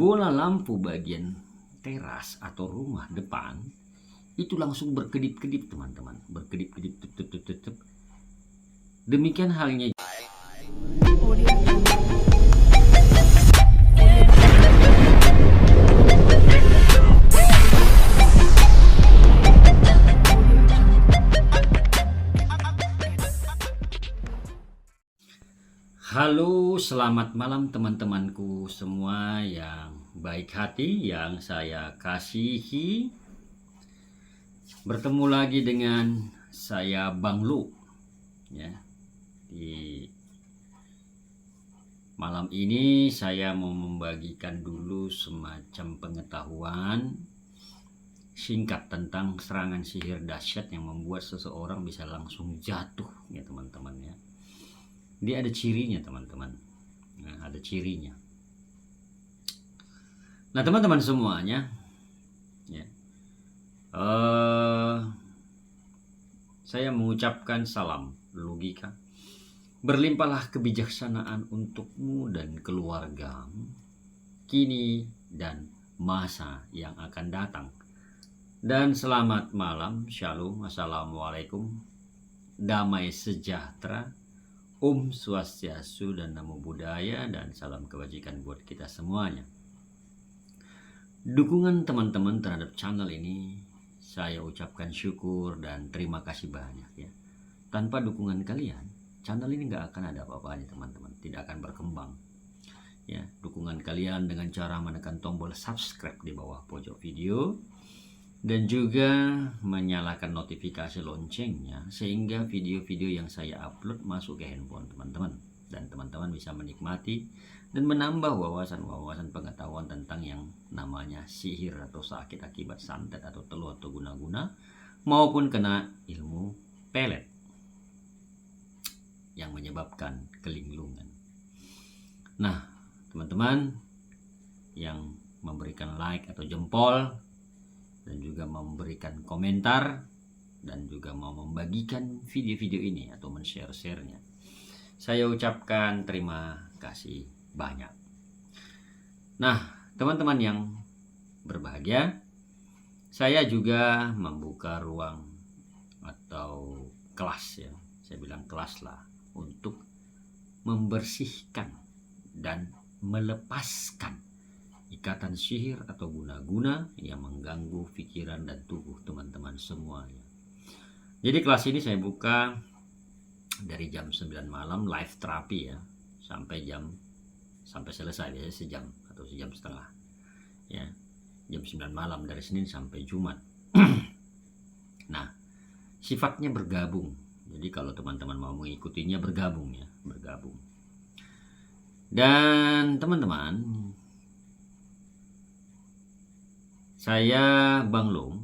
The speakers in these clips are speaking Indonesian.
bola lampu bagian teras atau rumah depan itu langsung berkedip-kedip teman-teman, berkedip-kedip. Demikian halnya. Halo, selamat malam teman-temanku semua yang baik hati, yang saya kasihi. Bertemu lagi dengan saya Bang Lu ya. Di malam ini saya mau membagikan dulu semacam pengetahuan singkat tentang serangan sihir dahsyat yang membuat seseorang bisa langsung jatuh ya teman-teman ya. Dia ada cirinya teman-teman. Nah, ada cirinya. Nah teman-teman semuanya ya, saya mengucapkan salam logika. Berlimpahlah kebijaksanaan untukmu dan keluargamu kini dan masa yang akan datang. Dan selamat malam, shalom, assalamualaikum, damai sejahtera, Om Swastiastu dan Namo Buddhaya, dan salam kebajikan buat kita semuanya. Dukungan teman-teman terhadap channel ini saya ucapkan syukur dan terima kasih banyak ya. Tanpa dukungan kalian, channel ini nggak akan ada apa-apanya teman-teman, tidak akan berkembang. Ya, dukungan kalian dengan cara menekan tombol subscribe di bawah pojok video dan juga menyalakan notifikasi loncengnya sehingga video-video yang saya upload masuk ke handphone teman-teman dan teman-teman bisa menikmati dan menambah wawasan-wawasan pengetahuan tentang yang namanya sihir atau sakit akibat santet atau teluh atau guna-guna maupun kena ilmu pelet yang menyebabkan kelinglungan. Nah teman-teman yang memberikan like atau jempol dan juga memberikan komentar dan juga mau membagikan video-video ini atau men-share-nya, saya ucapkan terima kasih banyak. Nah teman-teman yang berbahagia, saya juga membuka ruang atau kelas ya, saya bilang kelas lah, untuk membersihkan dan melepaskan ikatan sihir atau guna-guna yang mengganggu pikiran dan tubuh teman-teman semuanya. Jadi kelas ini saya buka dari jam 9 malam live terapi ya, sampai selesai ya, sejam atau sejam setengah ya, jam 9 malam dari Senin sampai Jumat. Nah sifatnya bergabung, jadi kalau teman-teman mau mengikutinya bergabung ya, bergabung. Dan teman-teman, saya Bang Long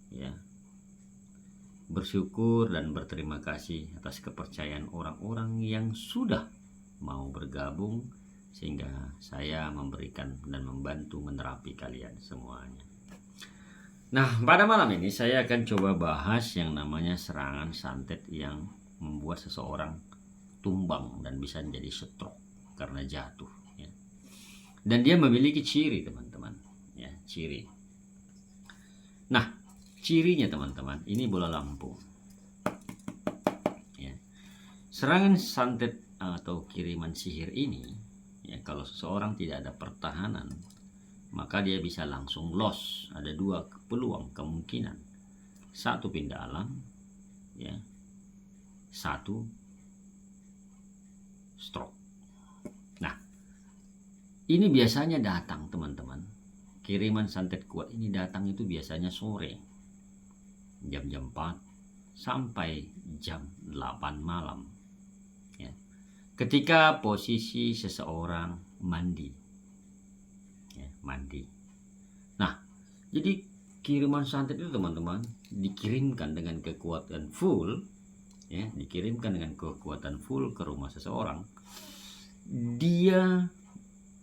ya, bersyukur dan berterima kasih atas kepercayaan orang-orang yang sudah mau bergabung sehingga saya memberikan dan membantu menerapi kalian semuanya. Nah pada malam ini saya akan coba bahas yang namanya serangan santet yang membuat seseorang tumbang dan bisa menjadi stroke karena jatuh ya. Dan dia memiliki ciri teman-teman ya, ciri. Nah cirinya teman-teman, ini bola lampu ya. Serangan santet atau kiriman sihir ini ya, kalau seseorang tidak ada pertahanan maka dia bisa langsung loss. Ada dua peluang kemungkinan, satu pindah alam ya, satu stroke. Nah ini biasanya datang teman-teman, kiriman santet kuat ini datang itu biasanya sore jam 4 sampai jam 8 malam ya, ketika posisi seseorang mandi ya, mandi. Nah jadi kiriman santet itu teman-teman dikirimkan dengan kekuatan full ya, dikirimkan dengan kekuatan full ke rumah seseorang. Dia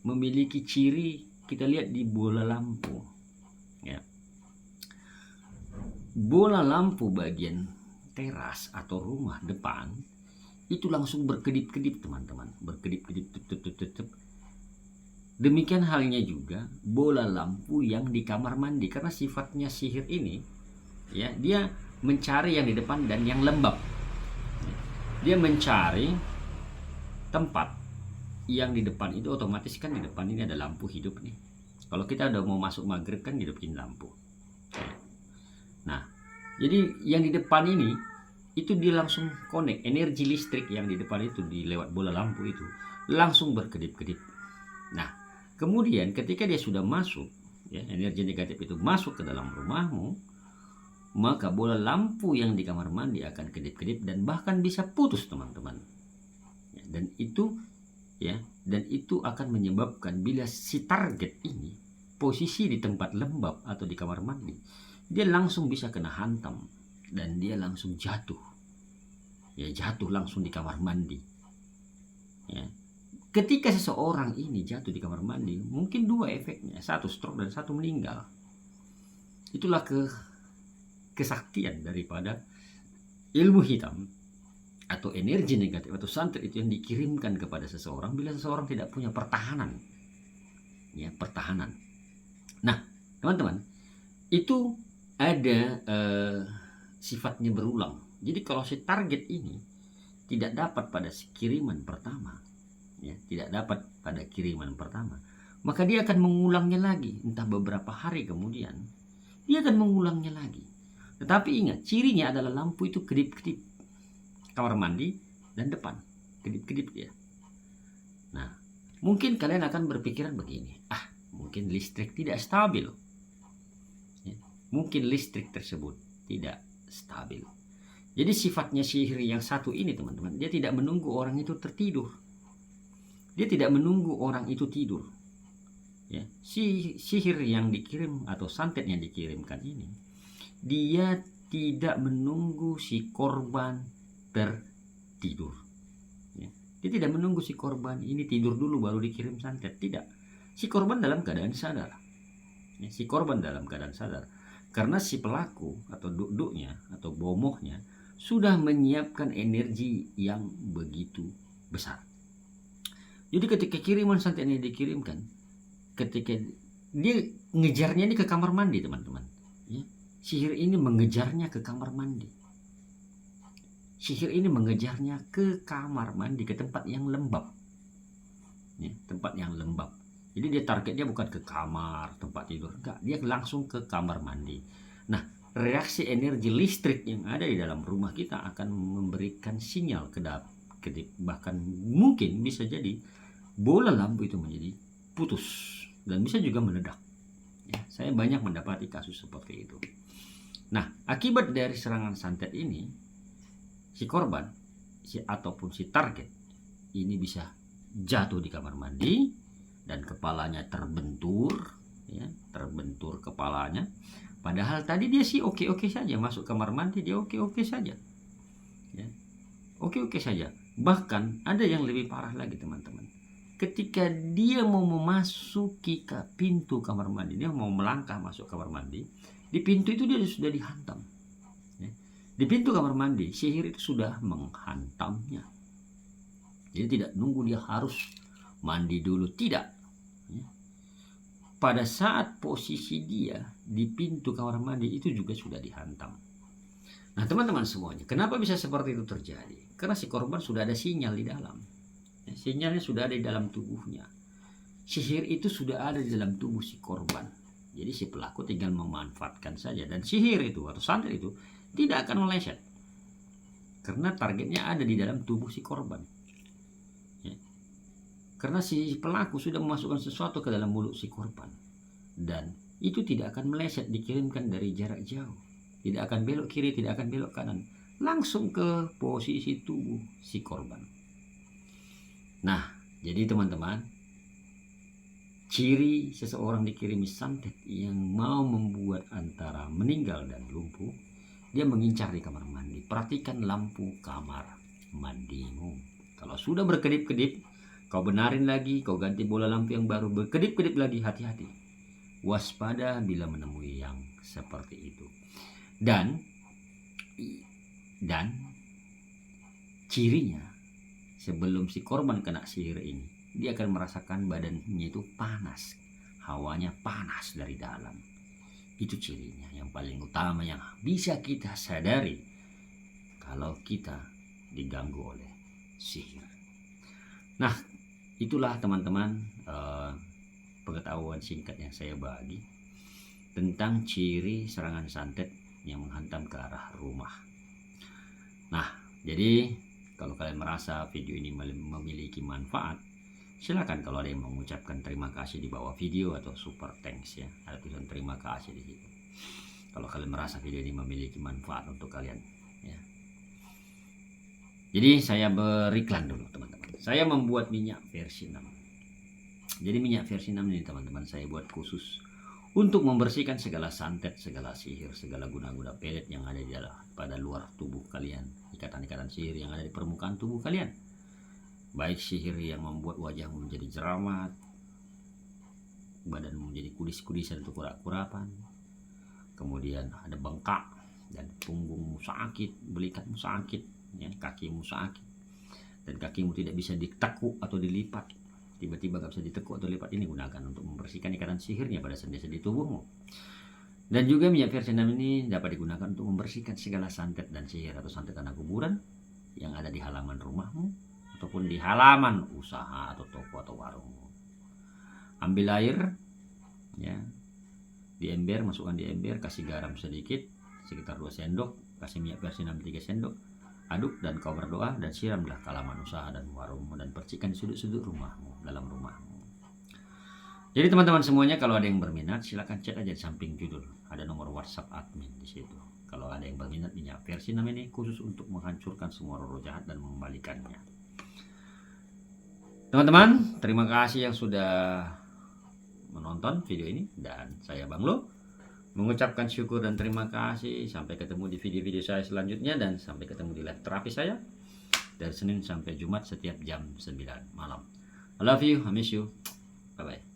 memiliki ciri, kita lihat di bola lampu ya. Bola lampu bagian teras atau rumah depan itu langsung berkedip-kedip teman-teman, berkedip-kedip. Demikian halnya juga bola lampu yang di kamar mandi, karena sifatnya sihir ini ya, dia mencari yang di depan dan yang lembab. Dia mencari tempat yang di depan itu, otomatis kan di depan ini ada lampu hidup nih. Kalau kita udah mau masuk maghrib kan hidupin lampu. Nah, jadi yang di depan ini itu dia langsung connect energi listrik yang di depan itu di lewat bola lampu itu langsung berkedip-kedip. Nah, kemudian ketika dia sudah masuk, ya, energi negatif itu masuk ke dalam rumahmu, maka bola lampu yang di kamar mandi akan kedip-kedip dan bahkan bisa putus, teman-teman. Ya, dan itu akan menyebabkan bila si target ini posisi di tempat lembab atau di kamar mandi, dia langsung bisa kena hantam dan dia langsung jatuh. Ya, jatuh langsung di kamar mandi. Ya. Ketika seseorang ini jatuh di kamar mandi, mungkin dua efeknya, satu stroke dan satu meninggal. Itulah kesaktian daripada ilmu hitam atau energi negatif atau santet itu yang dikirimkan kepada seseorang bila seseorang tidak punya pertahanan. Ya, pertahanan. Nah, teman-teman, itu ada sifatnya berulang. Jadi kalau si target ini tidak dapat pada kiriman pertama, ya, tidak dapat pada kiriman pertama, maka dia akan mengulangnya lagi, entah beberapa hari kemudian dia akan mengulangnya lagi. Tetapi ingat, cirinya adalah lampu itu kedip-kedip, kamar mandi dan depan kedip-kedip dia. Nah, mungkin kalian akan berpikiran begini, mungkin listrik tidak stabil, ya, mungkin listrik tersebut tidak stabil. Jadi sifatnya sihir yang satu ini, teman-teman, dia tidak menunggu orang itu tertidur. Dia tidak menunggu orang itu tidur. Ya, sihir yang dikirim atau santet yang dikirimkan ini, dia tidak menunggu si korban tertidur. Ya, dia tidak menunggu si korban ini tidur dulu baru dikirim santet. Tidak. Si korban dalam keadaan sadar. Ya, si korban dalam keadaan sadar. Karena si pelaku atau duduknya atau bomohnya sudah menyiapkan energi yang begitu besar. Jadi ketika kiriman santet ini dikirimkan, ketika dia ngejarnya ini ke kamar mandi, teman-teman, ya, sihir ini mengejarnya ke kamar mandi. Sihir ini mengejarnya ke kamar mandi, ke tempat yang lembab, ya, tempat yang lembab. Jadi dia targetnya bukan ke kamar tempat tidur, enggak, dia langsung ke kamar mandi. Nah, reaksi energi listrik yang ada di dalam rumah kita akan memberikan sinyal kedip, bahkan mungkin bisa jadi bola lampu itu menjadi putus dan bisa juga meledak. Ya, saya banyak mendapati kasus seperti itu. Nah, akibat dari serangan santet ini, si korban ataupun si target ini bisa jatuh di kamar mandi dan kepalanya terbentur, ya, terbentur kepalanya. Padahal tadi dia sih oke-oke saja, masuk kamar mandi dia oke-oke saja, ya, oke-oke saja. Bahkan ada yang lebih parah lagi, teman-teman. Ketika dia mau memasuki ke pintu kamar mandi, dia mau melangkah masuk kamar mandi, di pintu itu dia sudah dihantam. Ya. Di pintu kamar mandi, sihir itu sudah menghantamnya. Jadi tidak nunggu dia harus mandi dulu, tidak. Ya. Pada saat posisi dia di pintu kamar mandi itu juga sudah dihantam. Nah, teman-teman semuanya, kenapa bisa seperti itu terjadi? Karena si korban sudah ada sinyal di dalam. Ya, sinyalnya sudah ada di dalam tubuhnya. Sihir itu sudah ada di dalam tubuh si korban. Jadi si pelaku tinggal memanfaatkan saja. Dan sihir itu atau santet itu tidak akan meleset. Karena targetnya ada di dalam tubuh si korban. Ya. Karena si pelaku sudah memasukkan sesuatu ke dalam mulut si korban. Dan itu tidak akan meleset, dikirimkan dari jarak jauh. Tidak akan belok kiri, tidak akan belok kanan. Langsung ke posisi tubuh si korban. Nah, jadi teman-teman, ciri seseorang dikirimi santet yang mau membuat antara meninggal dan lumpuh, dia mengincar di kamar mandi. Perhatikan lampu kamar mandimu. Kalau sudah berkedip-kedip, kau benarin lagi, kau ganti bola lampu yang baru, berkedip-kedip lagi, hati-hati. Waspada bila menemui yang seperti itu. Dan cirinya, sebelum si korban kena sihir ini, dia akan merasakan badannya itu panas, hawanya panas dari dalam. Itu cirinya yang paling utama yang bisa kita sadari kalau kita diganggu oleh sihir. Nah, itulah teman-teman pengetahuan singkat yang saya bagi tentang ciri serangan santet yang menghantam ke arah rumah. Nah, jadi kalau kalian merasa video ini memiliki manfaat, silakan kalau ada yang mengucapkan terima kasih di bawah video atau super thanks ya, ada tulisan terima kasih di situ. Kalau kalian merasa video ini memiliki manfaat untuk kalian ya. Jadi saya beriklan dulu teman-teman. Saya membuat minyak versi 6. Jadi minyak versi 6 ini teman-teman saya buat khusus untuk membersihkan segala santet, segala sihir, segala guna-guna pelet yang ada di dalam pada luar tubuh kalian, ikatan-ikatan sihir yang ada di permukaan tubuh kalian. Baik sihir yang membuat wajahmu menjadi jerawat, badanmu menjadi kudis-kudisan atau kurap-kurapan, kemudian ada bengkak dan punggungmu sakit, belikatmu sakit, ya, kakimu sakit, dan kakimu tidak bisa ditekuk atau dilipat. Tiba-tiba gak bisa ditekuk atau lipat, ini gunakan untuk membersihkan ikatan sihirnya pada sendi-sendi tubuhmu. Dan juga minyak versi 6 ini dapat digunakan untuk membersihkan segala santet dan sihir atau santet tanah kuburan yang ada di halaman rumahmu ataupun di halaman usaha atau toko atau warungmu. Ambil air ya, di ember, masukkan di ember, kasih garam sedikit sekitar 2 sendok, kasih minyak versi 6 3 sendok, aduk dan kau berdoa dan siramlah ke halaman usaha dan warungmu dan percikan di sudut-sudut rumahmu, dalam rumahmu. Jadi teman-teman semuanya, kalau ada yang berminat silakan chat aja di samping judul, ada nomor WhatsApp admin di situ. Kalau ada yang berminat minyak versi 6 ini khusus untuk menghancurkan semua roh jahat dan mengembalikannya. Teman-teman, terima kasih yang sudah menonton video ini, dan saya Bang Lo mengucapkan syukur dan terima kasih. Sampai ketemu di video-video saya selanjutnya, dan sampai ketemu di live terapi saya dari Senin sampai Jumat setiap jam 9 malam. I love you, I miss you, bye bye.